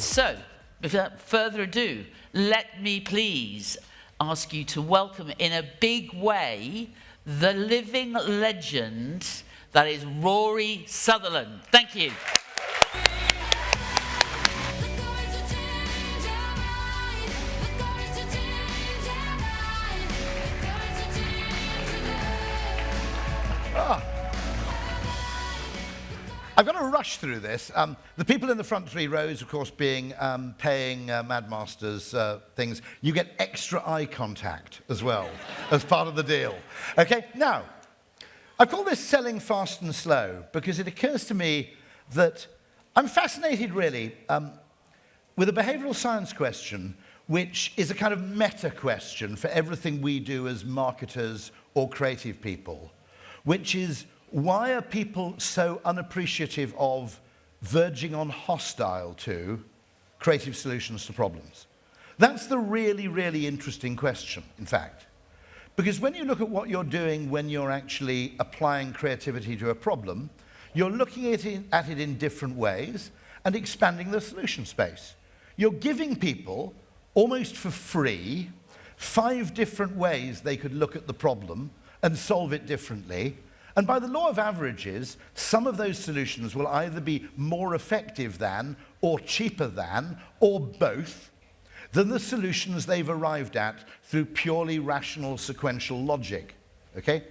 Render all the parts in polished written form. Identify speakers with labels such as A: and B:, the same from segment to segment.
A: So, without further ado, let me please ask you to welcome in a big way the living legend that is Rory Sutherland. Thank you.
B: I've got to rush through this. The people in the front 3 rows, of course, being paying Mad Masters things, you get extra eye contact as well as part of the deal. Okay, now, I've called this selling fast and slow because it occurs to me that I'm fascinated really with a behavioral science question which is a kind of meta question for everything we do as marketers or creative people, which is, why are people so unappreciative of, verging on hostile to, creative solutions to problems? That's the really, really interesting question, in fact. Because when you look at what you're doing when you're actually applying creativity to a problem, you're looking at it in different ways and expanding the solution space. You're giving people, almost for free, 5 different ways they could look at the problem and solve it differently. And by the law of averages, some of those solutions will either be more effective than, or cheaper than, or both, than the solutions they've arrived at through purely rational sequential logic. Okay?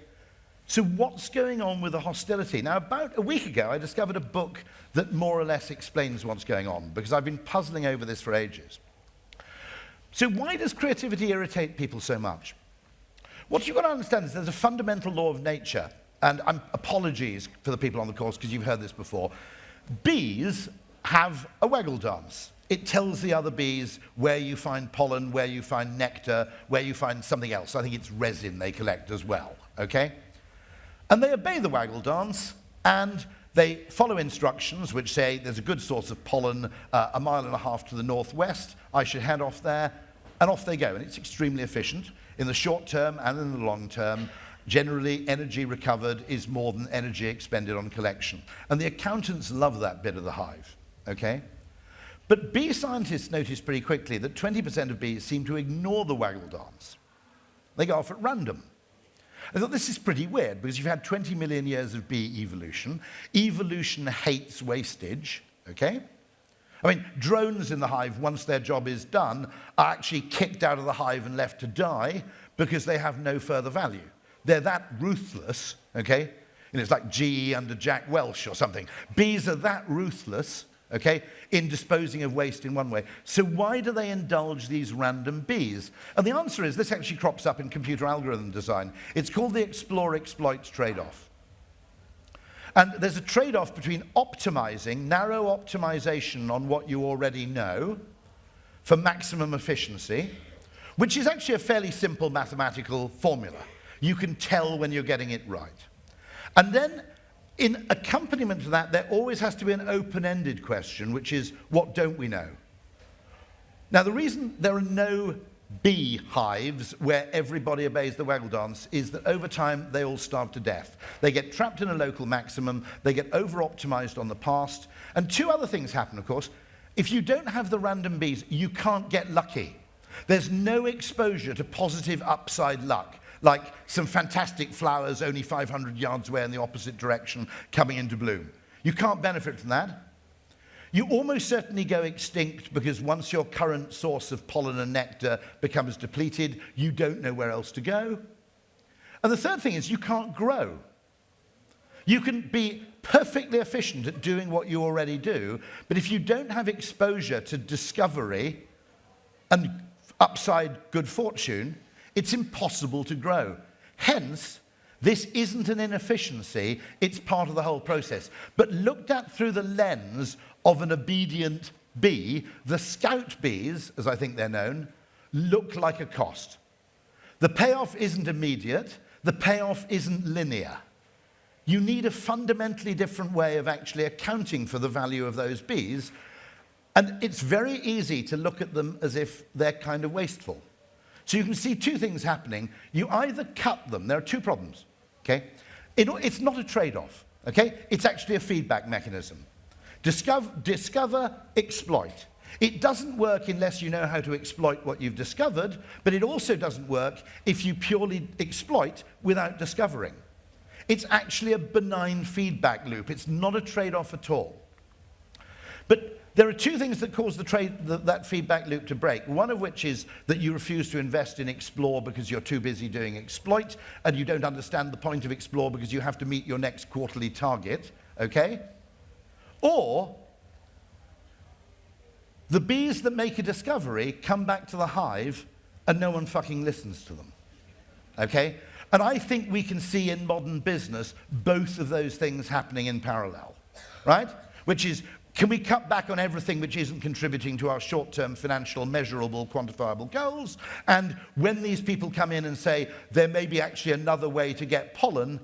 B: So what's going on with the hostility? Now, about a week ago, I discovered a book that more or less explains what's going on, because I've been puzzling over this for ages. So why does creativity irritate people so much? What you've got to understand is there's a fundamental law of nature. And apologies for the people on the course, because you've heard this before. Bees have a waggle dance. It tells the other bees where you find pollen, where you find nectar, where you find something else. I think it's resin they collect as well, okay? And they obey the waggle dance, and they follow instructions which say there's a good source of pollen 1.5 miles to the northwest. I should head off there, and off they go. And it's extremely efficient in the short term and in the long term. Generally, energy recovered is more than energy expended on collection. And the accountants love that bit of the hive, okay? But bee scientists noticed pretty quickly that 20% of bees seem to ignore the waggle dance. They go off at random. I thought this is pretty weird, because you've had 20 million years of bee evolution. Evolution hates wastage, okay? I mean, drones in the hive, once their job is done, are actually kicked out of the hive and left to die because they have no further value. They're that ruthless, okay? And it's like GE under Jack Welch or something. Bees are that ruthless, okay, in disposing of waste in one way. So why do they indulge these random bees? And the answer is, this actually crops up in computer algorithm design. It's called the explore-exploit trade-off. And there's a trade-off between optimizing, narrow optimization on what you already know for maximum efficiency, which is actually a fairly simple mathematical formula. You can tell when you're getting it right. And then, in accompaniment to that, there always has to be an open-ended question, which is, what don't we know? Now, the reason there are no bee hives where everybody obeys the waggle dance is that over time, they all starve to death. They get trapped in a local maximum, they get over-optimized on the past, and 2 other things happen, of course. If you don't have the random bees, you can't get lucky. There's no exposure to positive upside luck, like some fantastic flowers only 500 yards away in the opposite direction coming into bloom. You can't benefit from that. You almost certainly go extinct, because once your current source of pollen and nectar becomes depleted, you don't know where else to go. And the third thing is, you can't grow. You can be perfectly efficient at doing what you already do, but if you don't have exposure to discovery and upside good fortune, it's impossible to grow. Hence, this isn't an inefficiency, it's part of the whole process. But looked at through the lens of an obedient bee, the scout bees, as I think they're known, look like a cost. The payoff isn't immediate, the payoff isn't linear. You need a fundamentally different way of actually accounting for the value of those bees, and it's very easy to look at them as if they're kind of wasteful. So you can see 2 things happening. You either cut them. There are 2 problems, okay? It's not a trade-off, okay? It's actually a feedback mechanism. Discover, exploit. It doesn't work unless you know how to exploit what you've discovered, but it also doesn't work if you purely exploit without discovering. It's actually a benign feedback loop. It's not a trade-off at all. But there are two things that cause that feedback loop to break, one of which is that you refuse to invest in explore because you're too busy doing exploit, and you don't understand the point of explore because you have to meet your next quarterly target, okay? Or the bees that make a discovery come back to the hive and no one fucking listens to them, okay? And I think we can see in modern business both of those things happening in parallel, right? Which is, can we cut back on everything which isn't contributing to our short-term financial, measurable, quantifiable goals? And when these people come in and say, there may be actually another way to get pollen,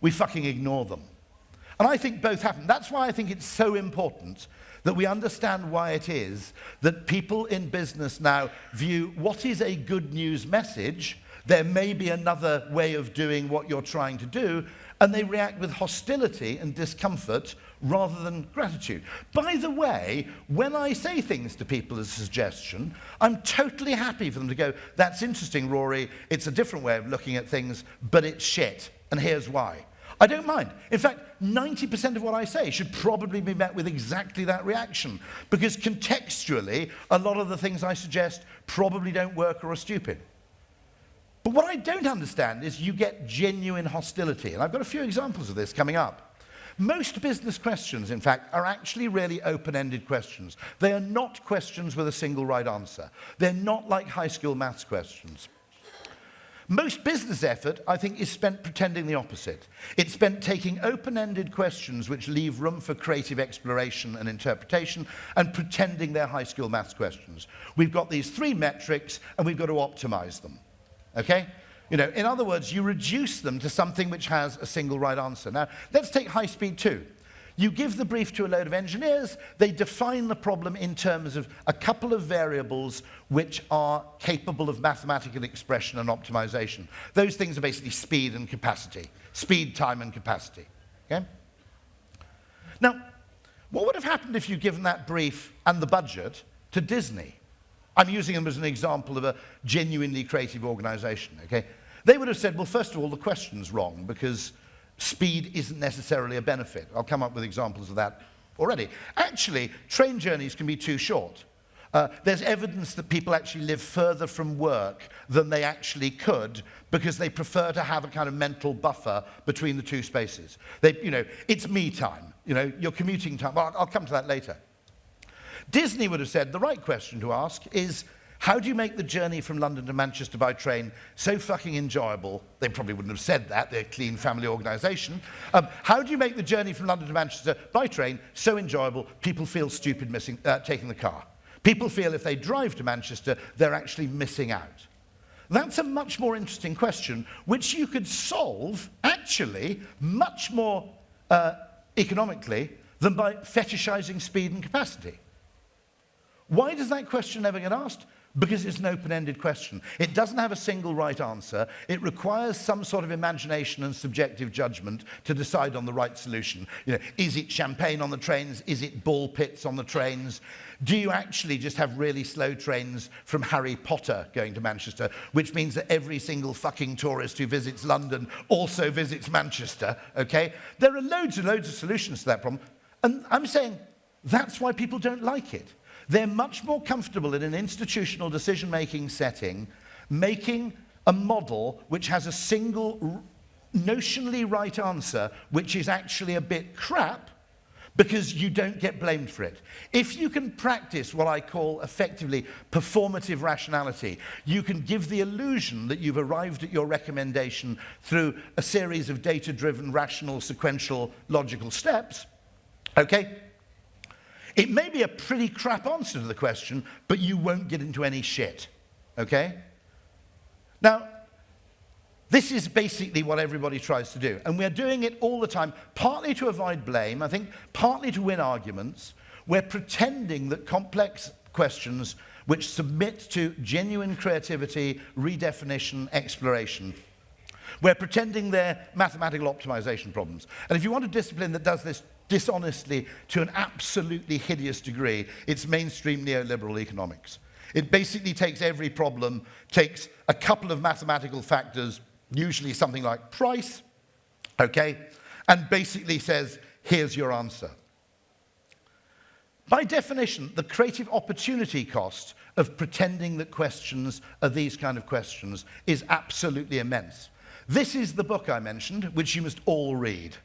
B: we fucking ignore them. And I think both happen. That's why I think it's so important that we understand why it is that people in business now view what is a good news message, there may be another way of doing what you're trying to do, and they react with hostility and discomfort rather than gratitude. By the way, when I say things to people as a suggestion, I'm totally happy for them to go, that's interesting, Rory, it's a different way of looking at things, but it's shit, and here's why. I don't mind. In fact, 90% of what I say should probably be met with exactly that reaction, because contextually, a lot of the things I suggest probably don't work or are stupid. But what I don't understand is you get genuine hostility, and I've got a few examples of this coming up. Most business questions, in fact, are actually really open-ended questions. They are not questions with a single right answer. They're not like high school maths questions. Most business effort, I think, is spent pretending the opposite. It's spent taking open-ended questions which leave room for creative exploration and interpretation and pretending they're high school maths questions. We've got these 3 metrics and we've got to optimize them, okay? You know, in other words, you reduce them to something which has a single right answer. Now, let's take high speed 2. You give the brief to a load of engineers, they define the problem in terms of a couple of variables which are capable of mathematical expression and optimization. Those things are basically speed and capacity. Speed, time, and capacity, okay? Now, what would have happened if you'd given that brief and the budget to Disney? I'm using them as an example of a genuinely creative organization, okay? They would have said, well, first of all, the question's wrong because speed isn't necessarily a benefit. I'll come up with examples of that already. Actually, train journeys can be too short. There's evidence that people actually live further from work than they actually could because they prefer to have a kind of mental buffer between the 2 spaces. It's me time, your commuting time. Well, I'll come to that later. Disney would have said the right question to ask is, how do you make the journey from London to Manchester by train so fucking enjoyable? They probably wouldn't have said that, they're a clean family organisation. How do you make the journey from London to Manchester by train so enjoyable people feel stupid taking the car? People feel if they drive to Manchester, they're actually missing out. That's a much more interesting question, which you could solve, actually, much more economically than by fetishizing speed and capacity. Why does that question never get asked? Because it's an open-ended question. It doesn't have a single right answer. It requires some sort of imagination and subjective judgment to decide on the right solution. Is it champagne on the trains? Is it ball pits on the trains? Do you actually just have really slow trains from Harry Potter going to Manchester, which means that every single fucking tourist who visits London also visits Manchester, okay? There are loads and loads of solutions to that problem, and I'm saying that's why people don't like it. They're much more comfortable in an institutional decision-making setting making a model which has a single notionally right answer, which is actually a bit crap, because you don't get blamed for it. If you can practice what I call effectively performative rationality, you can give the illusion that you've arrived at your recommendation through a series of data-driven, rational, sequential, logical steps, okay? It may be a pretty crap answer to the question, but you won't get into any shit, okay? Now, this is basically what everybody tries to do, and we're doing it all the time, partly to avoid blame, I think, partly to win arguments. We're pretending that complex questions which submit to genuine creativity, redefinition, exploration, We're pretending they're mathematical optimization problems. And if you want a discipline that does this dishonestly to an absolutely hideous degree, it's mainstream neoliberal economics. It basically takes every problem, takes a couple of mathematical factors, usually something like price, okay, and basically says, here's your answer. By definition, the creative opportunity cost of pretending that questions are these kind of questions is absolutely immense. This is the book I mentioned, which you must all read,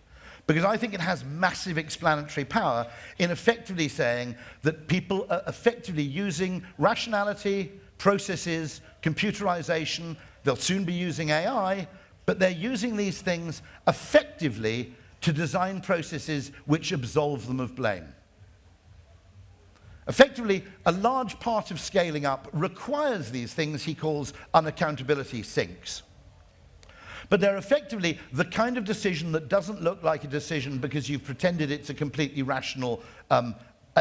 B: because I think it has massive explanatory power in effectively saying that people are effectively using rationality, processes, computerization, they'll soon be using AI, but they're using these things effectively to design processes which absolve them of blame. Effectively, a large part of scaling up requires these things he calls unaccountability sinks. But they're effectively the kind of decision that doesn't look like a decision because you've pretended it's a completely rational,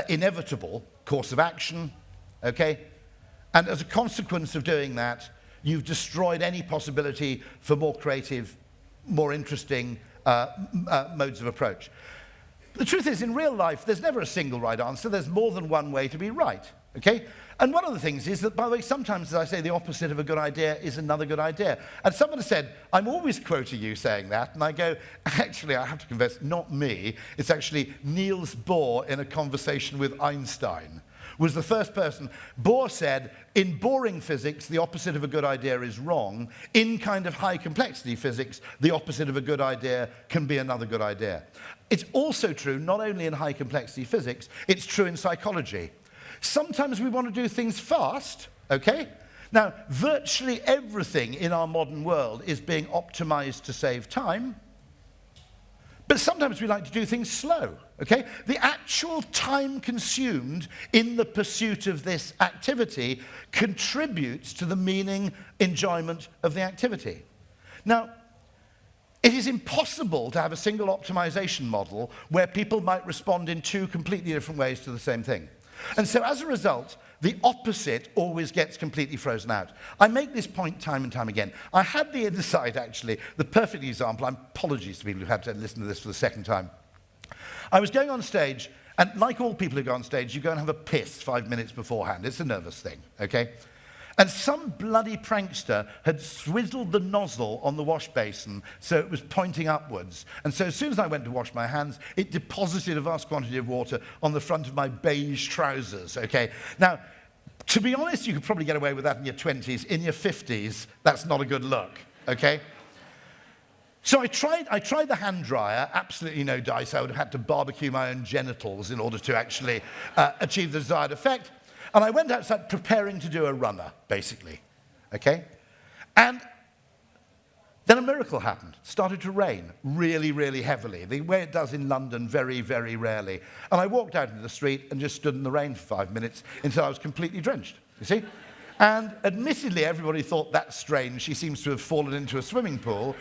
B: inevitable course of action, okay? And as a consequence of doing that, you've destroyed any possibility for more creative, more interesting modes of approach. The truth is, in real life, there's never a single right answer. There's more than one way to be right, okay? And one of the things is that, by the way, sometimes, as I say, the opposite of a good idea is another good idea. And someone said, I'm always quoting you saying that. And I go, actually, I have to confess, not me. It's actually Niels Bohr in a conversation with Einstein. Was the first person. Bohr said, in boring physics, the opposite of a good idea is wrong. In kind of high complexity physics, the opposite of a good idea can be another good idea. It's also true, not only in high complexity physics, it's true in psychology. Sometimes we want to do things fast, okay? Now, virtually everything in our modern world is being optimized to save time. But sometimes we like to do things slow, okay? The actual time consumed in the pursuit of this activity contributes to the meaning, enjoyment of the activity. Now, it is impossible to have a single optimization model where people might respond in two completely different ways to the same thing. And so as a result, the opposite always gets completely frozen out. I make this point time and time again. I had the insight, actually, the perfect example. Apologies to people who've had to listen to this for the second time. I was going on stage, and like all people who go on stage, you go and have a piss 5 minutes beforehand. It's a nervous thing, okay? And some bloody prankster had swizzled the nozzle on the wash basin so it was pointing upwards. And so as soon as I went to wash my hands, it deposited a vast quantity of water on the front of my beige trousers, okay? Now, to be honest, you could probably get away with that in your 20s. In your 50s, that's not a good look, okay? So I tried the hand dryer, absolutely no dice. I would have had to barbecue my own genitals in order to actually achieve the desired effect. And I went outside preparing to do a runner, basically, okay? And then a miracle happened. It started to rain really, really heavily, the way it does in London very, very rarely. And I walked out into the street and just stood in the rain for 5 minutes until I was completely drenched, you see? And admittedly, everybody thought that's strange. She seems to have fallen into a swimming pool.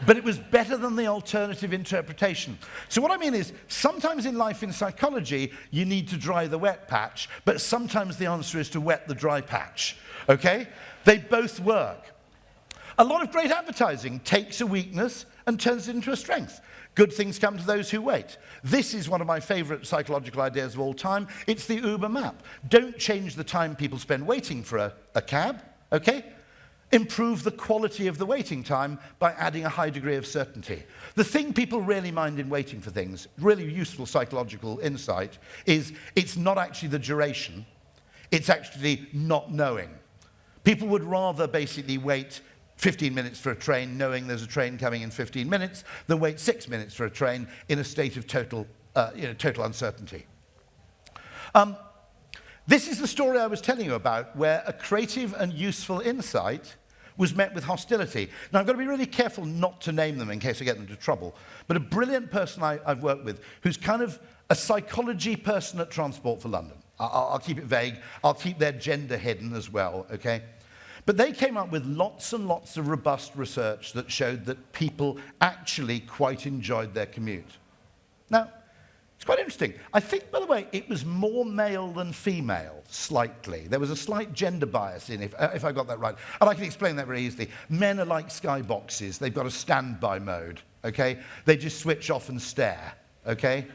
B: But it was better than the alternative interpretation. So what I mean is, sometimes in life in psychology, you need to dry the wet patch, but sometimes the answer is to wet the dry patch, okay? They both work. A lot of great advertising takes a weakness and turns it into a strength. Good things come to those who wait. This is one of my favorite psychological ideas of all time. It's the Uber map. Don't change the time people spend waiting for a cab, okay? Improve the quality of the waiting time by adding a high degree of certainty. The thing people really mind in waiting for things, really useful psychological insight, is it's not actually the duration, it's actually not knowing. People would rather basically wait 15 minutes for a train knowing there's a train coming in 15 minutes than wait 6 minutes for a train in a state of total uncertainty. This is the story I was telling you about, where a creative and useful insight was met with hostility. Now, I've got to be really careful not to name them in case I get them into trouble, but a brilliant person I've worked with who's kind of a psychology person at Transport for London. I'll keep it vague. I'll keep their gender hidden as well, okay? But they came up with lots and lots of robust research that showed that people actually quite enjoyed their commute. Now, It's quite interesting. I think, by the way, it was more male than female, slightly. There was a slight gender bias in it, if I got that right. And I can explain that very easily. Men are like skyboxes. They've got a standby mode, okay? They just switch off and stare, okay?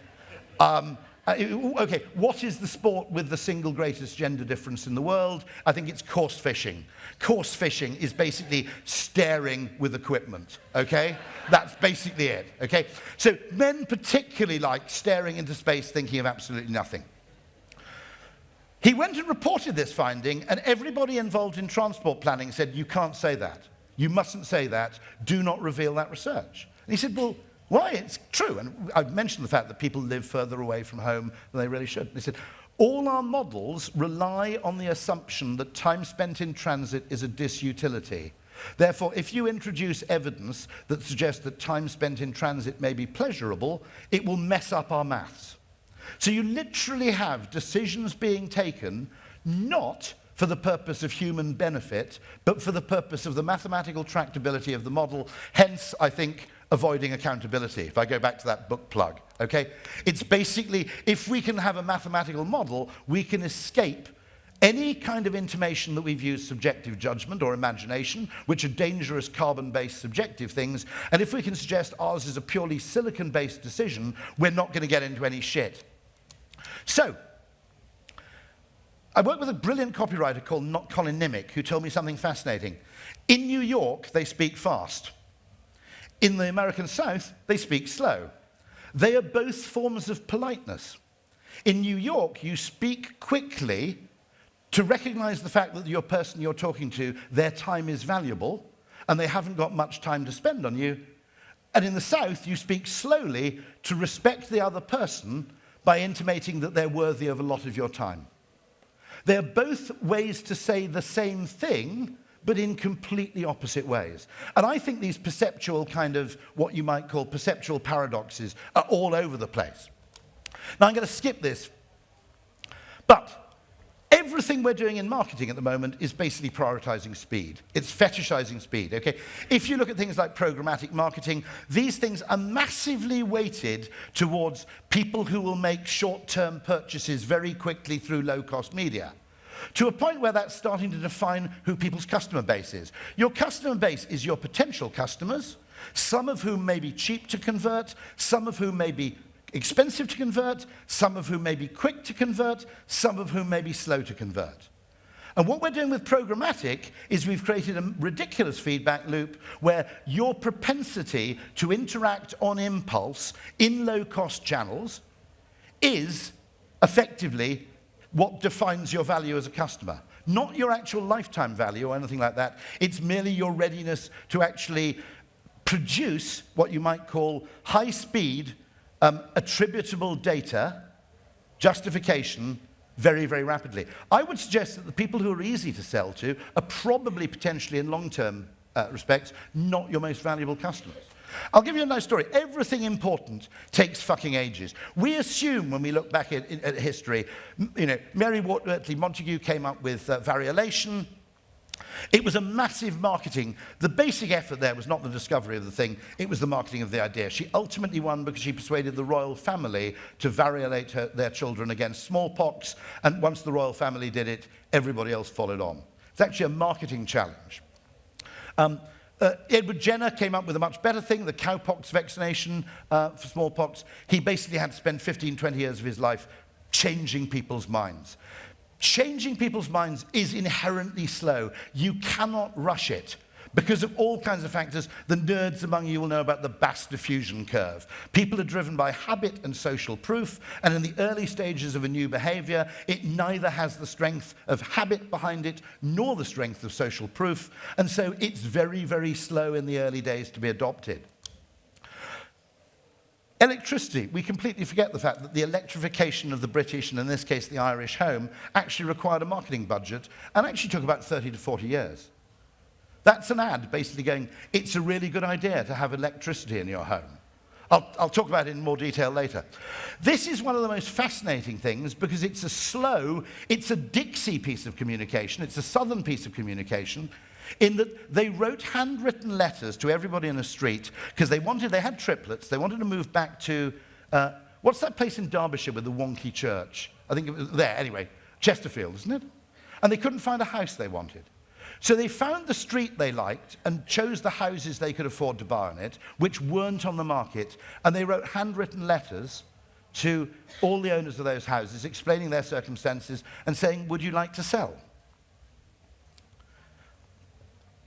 B: Okay, what is the sport with the single greatest gender difference in the world? I think it's course fishing. Course fishing is basically staring with equipment, okay? That's basically it, okay? So men particularly like staring into space thinking of absolutely nothing. He went and reported this finding, and everybody involved in transport planning said, you can't say that. You mustn't say that. Do not reveal that research. And he said, well, why? It's true. And I've mentioned the fact that people live further away from home than they really should. And he said, all our models rely on the assumption that time spent in transit is a disutility. Therefore, if you introduce evidence that suggests that time spent in transit may be pleasurable, it will mess up our maths. So you literally have decisions being taken not for the purpose of human benefit, but for the purpose of the mathematical tractability of the model. Hence, I think, avoiding accountability, if I go back to that book plug, okay? It's basically, if we can have a mathematical model, we can escape any kind of intimation that we've used subjective judgment or imagination, which are dangerous carbon-based subjective things, and if we can suggest ours is a purely silicon-based decision, we're not going to get into any shit. So, I worked with a brilliant copywriter called Colin Nimick, who told me something fascinating. In New York, they speak fast. In the American South, they speak slow. They are both forms of politeness. In New York, you speak quickly to recognize the fact that your person you're talking to, their time is valuable, and they haven't got much time to spend on you. And in the South, you speak slowly to respect the other person by intimating that they're worthy of a lot of your time. They're both ways to say the same thing, but in completely opposite ways. And I think these perceptual kind of, what you might call perceptual paradoxes, are all over the place. Now, I'm going to skip this, but everything we're doing in marketing at the moment is basically prioritizing speed. It's fetishizing speed, okay? If you look at things like programmatic marketing, these things are massively weighted towards people who will make short-term purchases very quickly through low-cost media, to a point where that's starting to define who people's customer base is. Your customer base is your potential customers, some of whom may be cheap to convert, some of whom may be expensive to convert, some of whom may be quick to convert, some of whom may be slow to convert. And what we're doing with programmatic is we've created a ridiculous feedback loop where your propensity to interact on impulse in low-cost channels is effectively what defines your value as a customer. Not your actual lifetime value or anything like that. It's merely your readiness to actually produce what you might call high-speed, attributable data, justification, very, very rapidly. I would suggest that the people who are easy to sell to are probably potentially in long-term respects not your most valuable customers. I'll give you a nice story. Everything important takes fucking ages. We assume when we look back at history, you know, Mary Wortley Montagu came up with variolation. It was a massive marketing. The basic effort there was not the discovery of the thing, it was the marketing of the idea. She ultimately won because she persuaded the royal family to variolate their children against smallpox, and once the royal family did it, everybody else followed on. It's actually a marketing challenge. Edward Jenner came up with a much better thing, the cowpox vaccination for smallpox. He basically had to spend 15, 20 years of his life changing people's minds. Changing people's minds is inherently slow. You cannot rush it. Because of all kinds of factors, the nerds among you will know about the Bass diffusion curve. People are driven by habit and social proof, and in the early stages of a new behavior, it neither has the strength of habit behind it, nor the strength of social proof, and so it's very, very slow in the early days to be adopted. Electricity, we completely forget the fact that the electrification of the British, and in this case the Irish home, actually required a marketing budget, and actually took about 30 to 40 years. That's an ad basically going, it's a really good idea to have electricity in your home. I'll talk about it in more detail later. This is one of the most fascinating things because it's a Dixie piece of communication, it's a Southern piece of communication, in that they wrote handwritten letters to everybody in the street because they had triplets, they wanted to move back to what's that place in Derbyshire with the wonky church? I think it was there, anyway, Chesterfield, isn't it? And they couldn't find a house they wanted. So they found the street they liked and chose the houses they could afford to buy on it, which weren't on the market, and they wrote handwritten letters to all the owners of those houses, explaining their circumstances and saying, would you like to sell?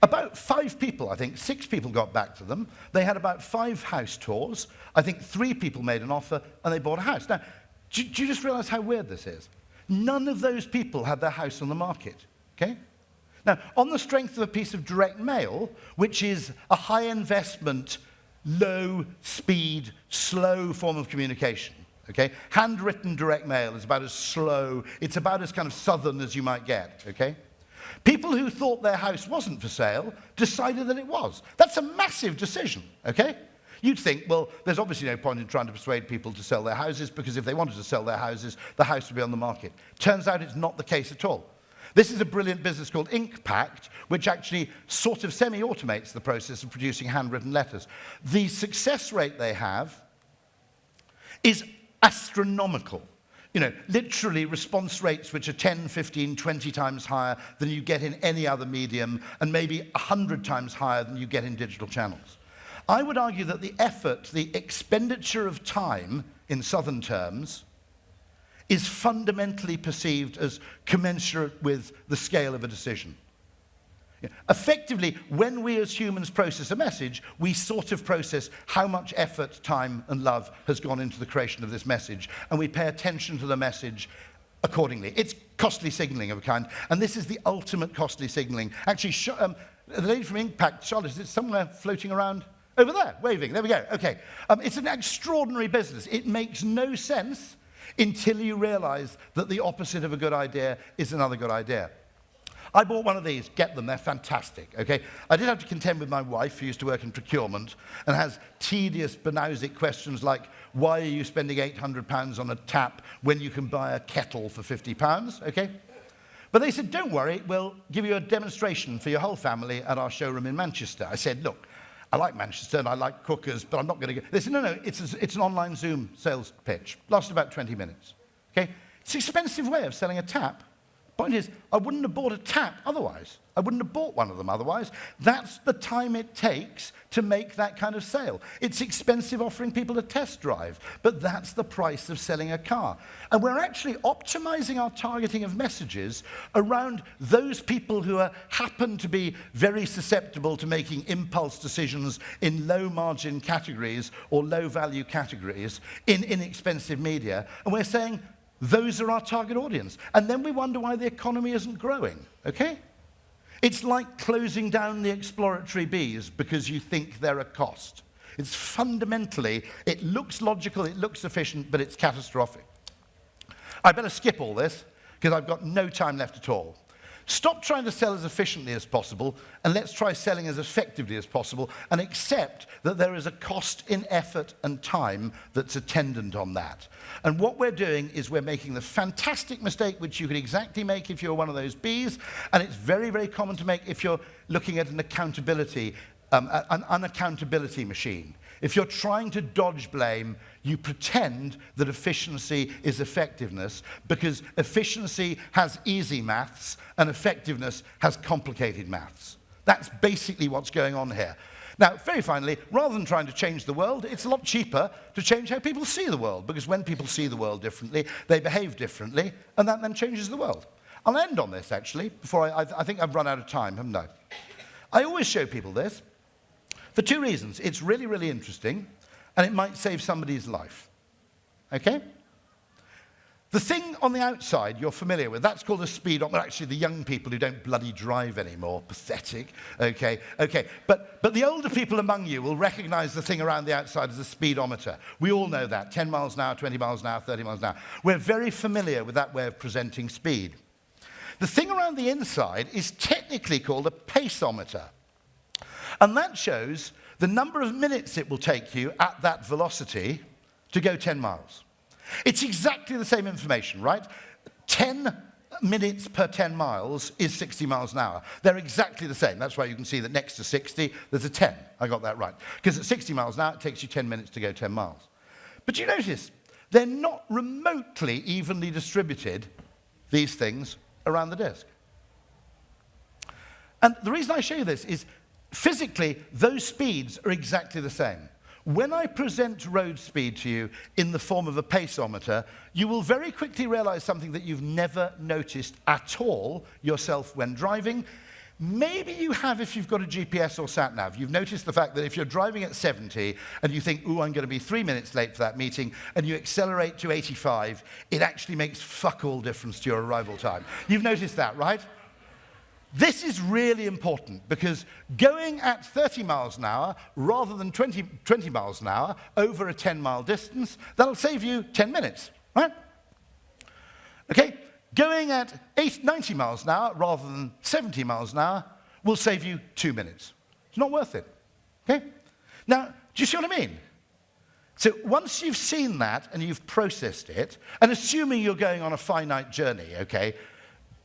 B: About 5 people, I think, 6 people got back to them. They had about 5 house tours. I think 3 people made an offer and they bought a house. Now, do you just realize how weird this is? None of those people had their house on the market, okay? Now, on the strength of a piece of direct mail, which is a high investment, low speed, slow form of communication, okay? Handwritten direct mail is about as slow, it's about as kind of southern as you might get, okay? People who thought their house wasn't for sale decided that it was. That's a massive decision, okay? You'd think, well, there's obviously no point in trying to persuade people to sell their houses because if they wanted to sell their houses, the house would be on the market. Turns out it's not the case at all. This is a brilliant business called Inkpact, which actually sort of semi-automates the process of producing handwritten letters. The success rate they have is astronomical. You know, literally response rates which are 10, 15, 20 times higher than you get in any other medium, and maybe 100 times higher than you get in digital channels. I would argue that the effort, the expenditure of time, in southern terms, is fundamentally perceived as commensurate with the scale of a decision. Effectively, when we as humans process a message, we sort of process how much effort, time, and love has gone into the creation of this message, and we pay attention to the message accordingly. It's costly signaling of a kind, and this is the ultimate costly signaling. Actually, the lady from Inkpact, Charlotte, is it somewhere floating around? Over there, waving. There we go. Okay. It's an extraordinary business. It makes no sense until you realize that the opposite of a good idea is another good idea. I bought one of these. Get them. They're fantastic, okay? I did have to contend with my wife, who used to work in procurement, and has tedious, banausic questions like, why are you spending £800 on a tap when you can buy a kettle for £50, okay? But they said, don't worry, we'll give you a demonstration for your whole family at our showroom in Manchester. I said, look, I like Manchester and I like cookers, but I'm not going to go. They said, no, it's an online Zoom sales pitch. Lasted about 20 minutes, okay? It's an expensive way of selling a tap. Point is, I wouldn't have bought a tap otherwise. I wouldn't have bought one of them otherwise. That's the time it takes to make that kind of sale. It's expensive offering people a test drive, but that's the price of selling a car. And we're actually optimizing our targeting of messages around those people who happen to be very susceptible to making impulse decisions in low-margin categories or low-value categories in inexpensive media. And we're saying, those are our target audience. And then we wonder why the economy isn't growing, okay? It's like closing down the exploratory bees because you think they're a cost. It's fundamentally, it looks logical, it looks efficient, but it's catastrophic. I better skip all this because I've got no time left at all. Stop trying to sell as efficiently as possible, and let's try selling as effectively as possible, and accept that there is a cost in effort and time that's attendant on that. And what we're doing is we're making the fantastic mistake which you could exactly make if you're one of those bees, and it's very, very common to make if you're looking at an accountability, an unaccountability machine. If you're trying to dodge blame, you pretend that efficiency is effectiveness because efficiency has easy maths and effectiveness has complicated maths. That's basically what's going on here. Now, very finally, rather than trying to change the world, it's a lot cheaper to change how people see the world, because when people see the world differently, they behave differently, and that then changes the world. I'll end on this, actually, before I think I've run out of time, haven't I? I always show people this for 2 reasons. It's really, really interesting, and it might save somebody's life, okay? The thing on the outside you're familiar with, that's called a speedometer. Actually, the young people who don't bloody drive anymore, pathetic, okay. But the older people among you will recognize the thing around the outside as a speedometer. We all know that, 10 miles an hour, 20 miles an hour, 30 miles an hour. We're very familiar with that way of presenting speed. The thing around the inside is technically called a paceometer. And that shows the number of minutes it will take you at that velocity to go 10 miles. It's exactly the same information, right? 10 minutes per 10 miles is 60 miles an hour. They're exactly the same. That's why you can see that next to 60, there's a 10. I got that right. Because at 60 miles an hour, it takes you 10 minutes to go 10 miles. But you notice they're not remotely evenly distributed, these things, around the disk. And the reason I show you this is physically, those speeds are exactly the same. When I present road speed to you in the form of a paceometer, you will very quickly realize something that you've never noticed at all yourself when driving. Maybe you have if you've got a GPS or sat-nav. You've noticed the fact that if you're driving at 70 and you think, ooh, I'm going to be 3 minutes late for that meeting, and you accelerate to 85, it actually makes fuck all difference to your arrival time. You've noticed that, right? This is really important because going at 30 miles an hour rather than 20 miles an hour over a 10-mile distance, that'll save you 10 minutes, right? Okay, going at 90 miles an hour rather than 70 miles an hour will save you 2 minutes. It's not worth it, okay? Now, do you see what I mean? So once you've seen that and you've processed it, and assuming you're going on a finite journey, okay,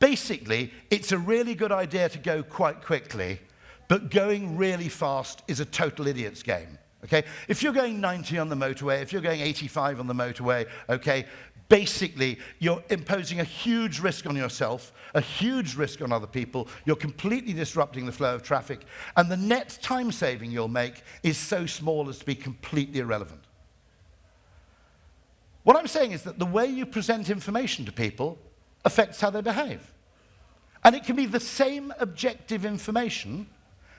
B: basically, it's a really good idea to go quite quickly, but going really fast is a total idiot's game, okay? If you're going 90 on the motorway, if you're going 85 on the motorway, okay, basically, you're imposing a huge risk on yourself, a huge risk on other people, you're completely disrupting the flow of traffic, and the net time saving you'll make is so small as to be completely irrelevant. What I'm saying is that the way you present information to people affects how they behave. And it can be the same objective information.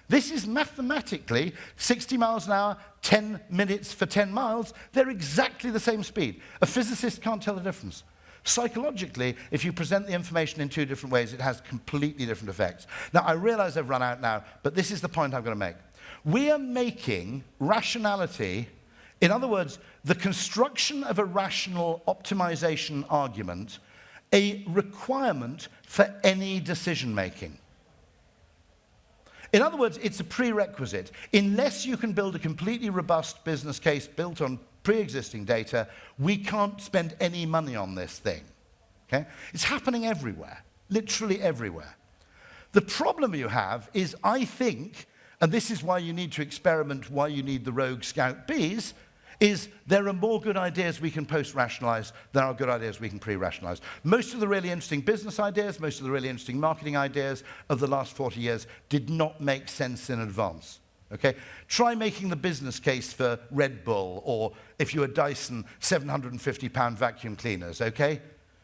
B: This is mathematically 60 miles an hour, 10 minutes for 10 miles. They're exactly the same speed. A physicist can't tell the difference. Psychologically, if you present the information in two different ways, it has completely different effects. Now, I realize I've run out now, but this is the point I'm going to make. We are making rationality, in other words, the construction of a rational optimization argument, a requirement for any decision-making. In other words, it's a prerequisite. Unless you can build a completely robust business case built on pre-existing data, we can't spend any money on this thing. Okay? It's happening everywhere, literally everywhere. The problem you have is, I think, and this is why you need to experiment, why you need the rogue Scout Bees, is there are more good ideas we can post-rationalize than are good ideas we can pre-rationalize. Most of the really interesting business ideas, most of the really interesting marketing ideas of the last 40 years did not make sense in advance. Okay? Try making the business case for Red Bull, or if you were Dyson, £750 vacuum cleaners, okay?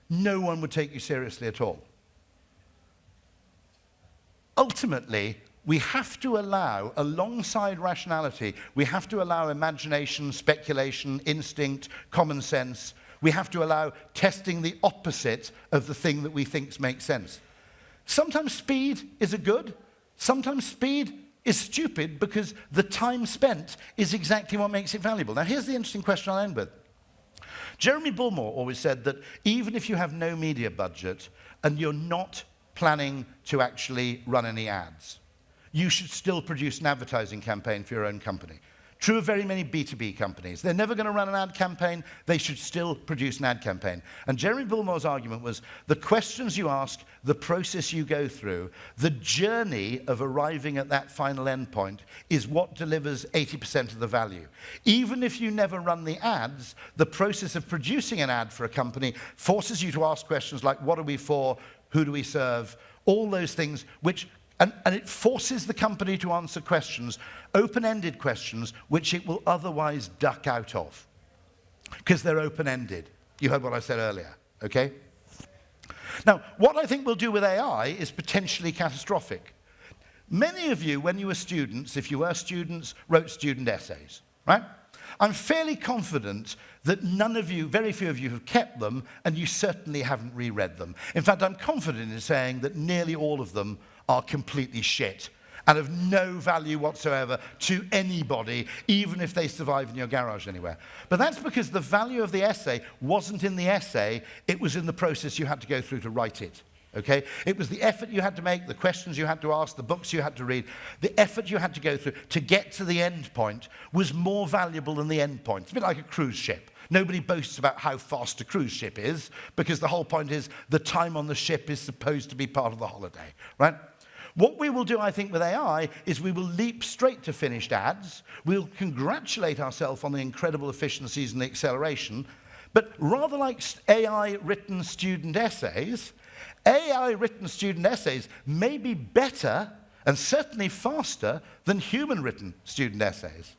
B: No one would take you seriously at all. Ultimately, we have to allow, alongside rationality, we have to allow imagination, speculation, instinct, common sense. We have to allow testing the opposite of the thing that we think makes sense. Sometimes speed is a good, sometimes speed is stupid because the time spent is exactly what makes it valuable. Now, here's the interesting question I'll end with. Jeremy Bullmore always said that even if you have no media budget and you're not planning to actually run any ads, you should still produce an advertising campaign for your own company. True of very many B2B companies. They're never going to run an ad campaign. They should still produce an ad campaign. And Jeremy Bullmore's argument was the questions you ask, the process you go through, the journey of arriving at that final endpoint is what delivers 80% of the value. Even if you never run the ads, the process of producing an ad for a company forces you to ask questions like, what are we for? Who do we serve? All those things which And it forces the company to answer questions, open-ended questions, which it will otherwise duck out of, because they're open-ended. You heard what I said earlier, okay? Now, what I think we'll do with AI is potentially catastrophic. Many of you, when you were students, if you were students, wrote student essays, right? I'm fairly confident that none of you, very few of you have kept them, and you certainly haven't reread them. In fact, I'm confident in saying that nearly all of them are completely shit and of no value whatsoever to anybody, even if they survive in your garage anywhere. But that's because the value of the essay wasn't in the essay, it was in the process you had to go through to write it. Okay? It was the effort you had to make, the questions you had to ask, the books you had to read, the effort you had to go through to get to the end point was more valuable than the end point. It's a bit like a cruise ship. Nobody boasts about how fast a cruise ship is, because the whole point is the time on the ship is supposed to be part of the holiday, right? What we will do, I think, with AI is we will leap straight to finished ads. We'll congratulate ourselves on the incredible efficiencies and the acceleration, But rather like AI-written student essays, AI-written student essays may be better and certainly faster than human-written student essays.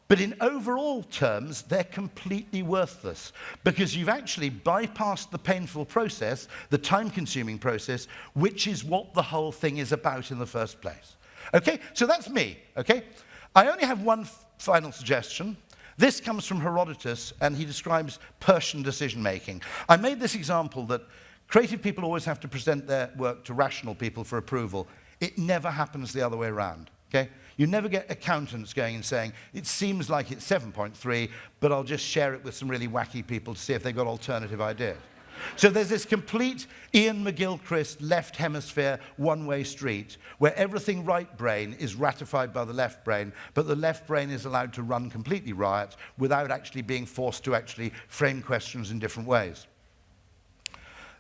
B: But in overall terms, they're completely worthless because you've actually bypassed the painful process, the time-consuming process, which is what the whole thing is about in the first place. Okay, so that's me, okay? I only have one final suggestion. This comes from Herodotus, and he describes Persian decision-making. I made this example that creative people always have to present their work to rational people for approval. It never happens the other way around, okay? You never get accountants going and saying, it seems like it's 7.3, but I'll just share it with some really wacky people to see if they've got alternative ideas. So there's this complete Ian McGilchrist left hemisphere one-way street where everything right brain is ratified by the left brain, but the left brain is allowed to run completely riot without actually being forced to actually frame questions in different ways.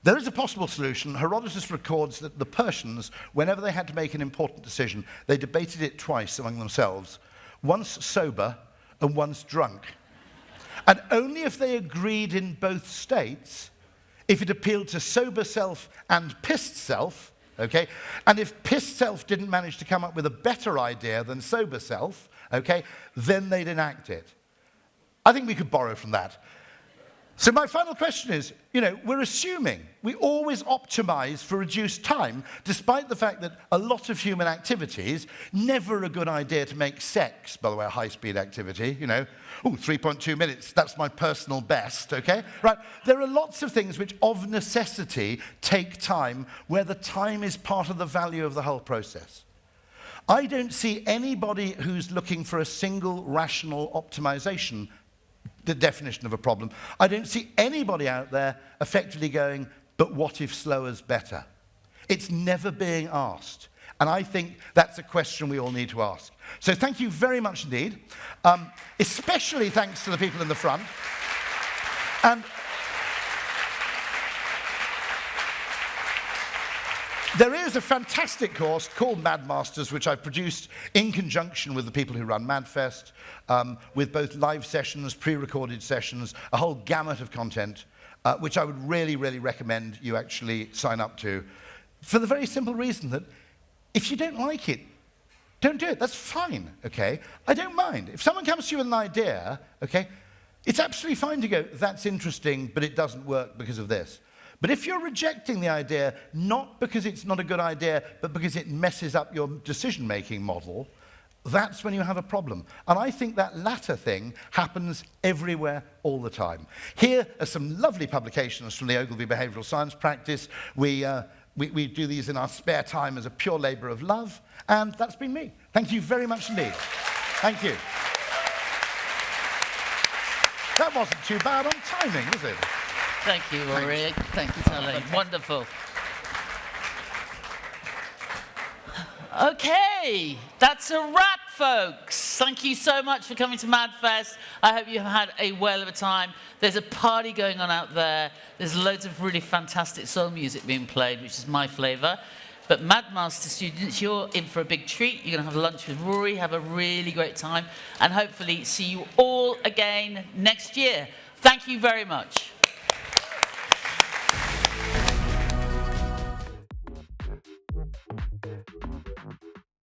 B: There is a possible solution. Herodotus records that the Persians, whenever they had to make an important decision, they debated it twice among themselves, once sober and once drunk. And only if they agreed in both states, if it appealed to sober self and pissed self, okay, and if pissed self didn't manage to come up with a better idea than sober self, okay, then they'd enact it. I think we could borrow from that. So my final question is, we're assuming we always optimize for reduced time, despite the fact that a lot of human activities, never a good idea to make sex, by the way, a high-speed activity, 3.2 minutes, that's my personal best, okay? Right, there are lots of things which of necessity take time, where the time is part of the value of the whole process. I don't see anybody who's looking for a single rational optimization, the definition of a problem. I don't see anybody out there effectively going, but what if slower's better? It's never being asked. And I think that's a question we all need to ask. So thank you very much indeed. Especially thanks to the people in the front. And there is a fantastic course called Mad Masters, which I've produced in conjunction with the people who run MadFest, with both live sessions, pre-recorded sessions, a whole gamut of content, which I would really, really recommend you actually sign up to, for the very simple reason that if you don't like it, don't do it. That's fine, okay? I don't mind. If someone comes to you with an idea, okay, it's absolutely fine to go, that's interesting, but it doesn't work because of this. But if you're rejecting the idea, not because it's not a good idea, but because it messes up your decision-making model, that's when you have a problem. And I think that latter thing happens everywhere all the time. Here are some lovely publications from the Ogilvy Behavioral Science practice. We do these in our spare time as a pure labor of love, and that's been me. Thank you very much indeed. Thank you. That wasn't too bad on timing, was it?
A: Thank you, Rory. Thank you, Tully. Wonderful. Okay, that's a wrap, folks. Thank you so much for coming to MadFest. I hope you've had a whale of a time. There's a party going on out there. There's loads of really fantastic soul music being played, which is my flavour. But MadMaster students, you're in for a big treat. You're going to have lunch with Rory, have a really great time, and hopefully see you all again next year. Thank you very much.